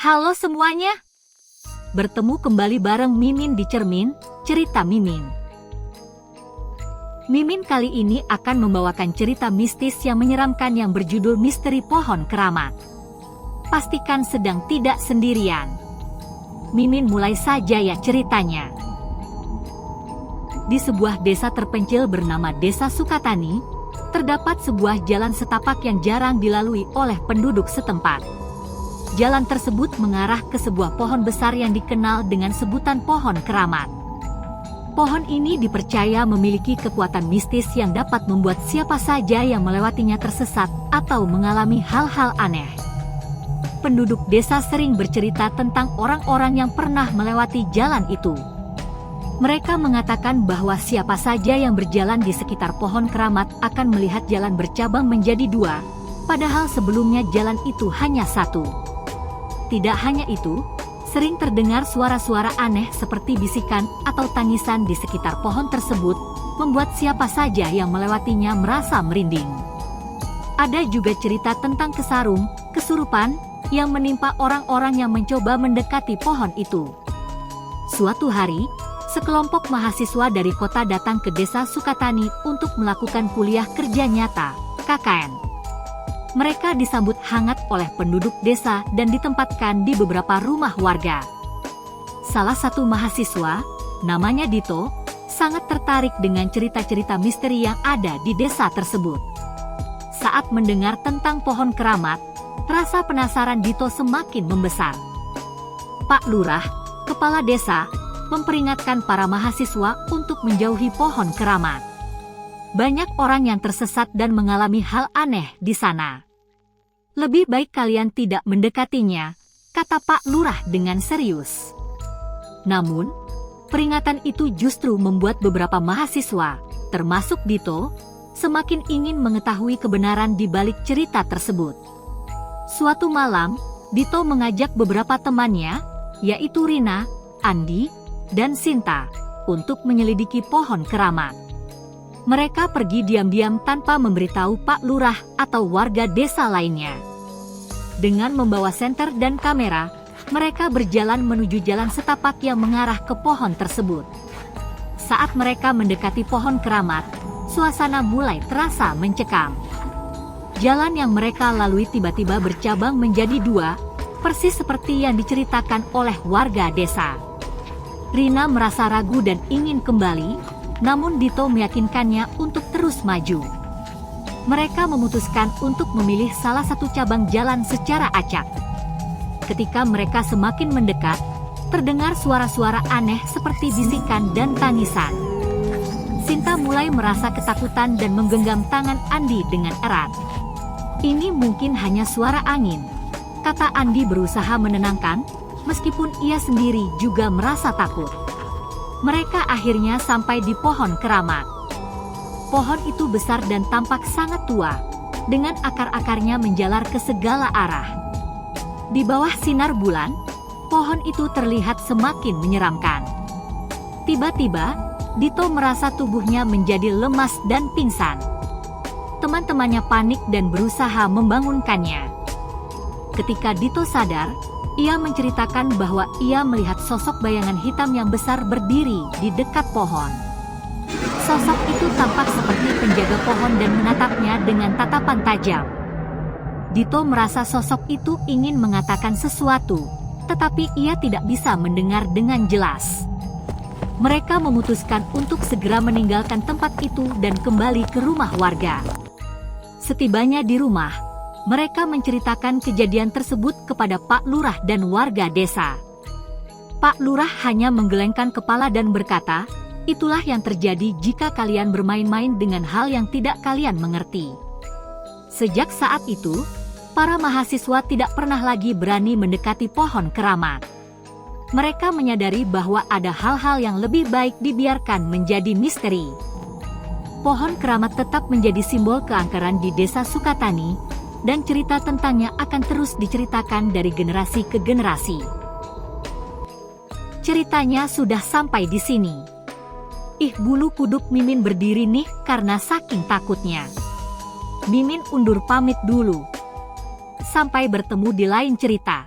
Halo semuanya. Bertemu kembali bareng Mimin di Cermin, Cerita Mimin. Mimin kali ini akan membawakan cerita mistis yang menyeramkan yang berjudul Misteri Pohon Keramat. Pastikan sedang tidak sendirian. Mimin mulai saja ya ceritanya. Di sebuah desa terpencil bernama Desa Sukatani, terdapat sebuah jalan setapak yang jarang dilalui oleh penduduk setempat. Jalan tersebut mengarah ke sebuah pohon besar yang dikenal dengan sebutan pohon keramat. Pohon ini dipercaya memiliki kekuatan mistis yang dapat membuat siapa saja yang melewatinya tersesat atau mengalami hal-hal aneh. Penduduk desa sering bercerita tentang orang-orang yang pernah melewati jalan itu. Mereka mengatakan bahwa siapa saja yang berjalan di sekitar pohon keramat akan melihat jalan bercabang menjadi dua, padahal sebelumnya jalan itu hanya satu. Tidak hanya itu, sering terdengar suara-suara aneh seperti bisikan atau tangisan di sekitar pohon tersebut, membuat siapa saja yang melewatinya merasa merinding. Ada juga cerita tentang kesarung, kesurupan, yang menimpa orang-orang yang mencoba mendekati pohon itu. Suatu hari, sekelompok mahasiswa dari kota datang ke Desa Sukatani untuk melakukan kuliah kerja nyata, KKN. Mereka disambut hangat oleh penduduk desa dan ditempatkan di beberapa rumah warga. Salah satu mahasiswa, namanya Dito, sangat tertarik dengan cerita-cerita misteri yang ada di desa tersebut. Saat mendengar tentang pohon keramat, rasa penasaran Dito semakin membesar. Pak Lurah, kepala desa, memperingatkan para mahasiswa untuk menjauhi pohon keramat. Banyak orang yang tersesat dan mengalami hal aneh di sana. Lebih baik kalian tidak mendekatinya, kata Pak Lurah dengan serius. Namun, peringatan itu justru membuat beberapa mahasiswa, termasuk Dito, semakin ingin mengetahui kebenaran di balik cerita tersebut. Suatu malam, Dito mengajak beberapa temannya, yaitu Rina, Andi, dan Sinta, untuk menyelidiki pohon keramat. Mereka pergi diam-diam tanpa memberitahu Pak Lurah atau warga desa lainnya. Dengan membawa senter dan kamera, mereka berjalan menuju jalan setapak yang mengarah ke pohon tersebut. Saat mereka mendekati pohon keramat, suasana mulai terasa mencekam. Jalan yang mereka lalui tiba-tiba bercabang menjadi dua, persis seperti yang diceritakan oleh warga desa. Rina merasa ragu dan ingin kembali, namun Dito meyakinkannya untuk terus maju. Mereka memutuskan untuk memilih salah satu cabang jalan secara acak. Ketika mereka semakin mendekat, terdengar suara-suara aneh seperti bisikan dan tangisan. Sinta mulai merasa ketakutan dan menggenggam tangan Andi dengan erat. Ini mungkin hanya suara angin, kata Andi berusaha menenangkan, meskipun ia sendiri juga merasa takut. Mereka akhirnya sampai di pohon keramat. Pohon itu besar dan tampak sangat tua, dengan akar-akarnya menjalar ke segala arah. Di bawah sinar bulan, pohon itu terlihat semakin menyeramkan. Tiba-tiba, Dito merasa tubuhnya menjadi lemas dan pingsan. Teman-temannya panik dan berusaha membangunkannya. Ketika Dito sadar, ia menceritakan bahwa ia melihat sosok bayangan hitam yang besar berdiri di dekat pohon. Sosok itu tampak seperti penjaga pohon dan menatapnya dengan tatapan tajam. Dito merasa sosok itu ingin mengatakan sesuatu, tetapi ia tidak bisa mendengar dengan jelas. Mereka memutuskan untuk segera meninggalkan tempat itu dan kembali ke rumah warga. Setibanya di rumah, mereka menceritakan kejadian tersebut kepada Pak Lurah dan warga desa. Pak Lurah hanya menggelengkan kepala dan berkata, "Itulah yang terjadi jika kalian bermain-main dengan hal yang tidak kalian mengerti." Sejak saat itu, para mahasiswa tidak pernah lagi berani mendekati pohon keramat. Mereka menyadari bahwa ada hal-hal yang lebih baik dibiarkan menjadi misteri. Pohon keramat tetap menjadi simbol keangkeran di Desa Sukatani, dan cerita tentangnya akan terus diceritakan dari generasi ke generasi. Ceritanya sudah sampai di sini. Ih, bulu kuduk Mimin berdiri nih karena saking takutnya. Mimin undur pamit dulu. Sampai bertemu di lain cerita.